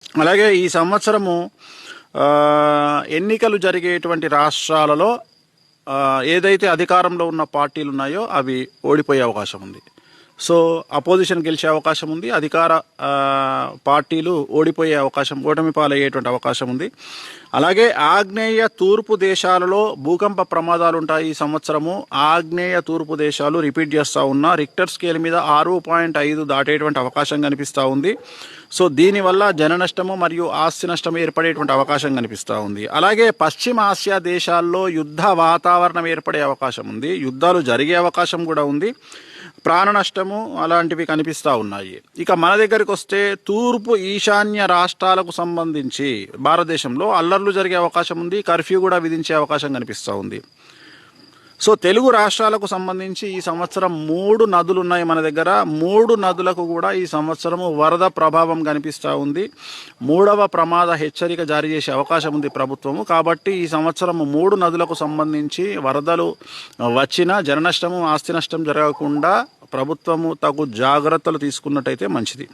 అలాగే ఈ సంవత్సరము ఎన్నికలు జరిగేటువంటి రాష్ట్రాలలో ఏదైతే అధికారంలో ఉన్న పార్టీలు ఉన్నాయో అవి ఓడిపోయే అవకాశం ఉంది. సో అపోజిషన్ గెలిచే అవకాశం ఉంది, అధికార పార్టీలు ఓడిపోయే అవకాశం, ఓటమి పాలయ్యేటువంటి అవకాశం ఉంది. అలాగే ఆగ్నేయ తూర్పు దేశాలలో భూకంప ప్రమాదాలు ఉంటాయి ఈ సంవత్సరము. ఆగ్నేయ తూర్పు దేశాలు రిపీట్ చేస్తూ ఉన్నా రిక్టర్ స్కేల్ మీద 6.5 దాటేటువంటి అవకాశం కనిపిస్తూ ఉంది. సో దీనివల్ల జన నష్టము మరియు ఆస్తి నష్టం ఏర్పడేటువంటి అవకాశం కనిపిస్తూ ఉంది. అలాగే పశ్చిమ ఆసియా దేశాల్లో యుద్ధ వాతావరణం ఏర్పడే అవకాశం ఉంది, యుద్ధాలు జరిగే అవకాశం కూడా ఉంది, ప్రాణ నష్టము అలాంటివి కనిపిస్తూ ఉన్నాయి. ఇక మన దగ్గరికి వస్తే తూర్పు ఈశాన్య రాష్ట్రాలకు సంబంధించి భారతదేశంలో అల్లర్లు జరిగే అవకాశం ఉంది, కర్ఫ్యూ కూడా విధించే అవకాశం కనిపిస్తూ ఉంది. సో తెలుగు రాష్ట్రాలకు సంబంధించి ఈ సంవత్సరం 3 నదులు ఉన్నాయి మన దగ్గర. 3 నదులకు కూడా ఈ సంవత్సరము వరద ప్రభావం కనిపిస్తూ ఉంది. 3వ ప్రమాద హెచ్చరిక జారీ చేసే అవకాశం ఉంది ప్రభుత్వము. కాబట్టి ఈ సంవత్సరం 3 నదులకు సంబంధించి వరదలు వచ్చినా జన నష్టము ఆస్తి నష్టం జరగకుండా ప్రభుత్వము తగు జాగ్రత్తలు తీసుకున్నట్టయితే మంచిది.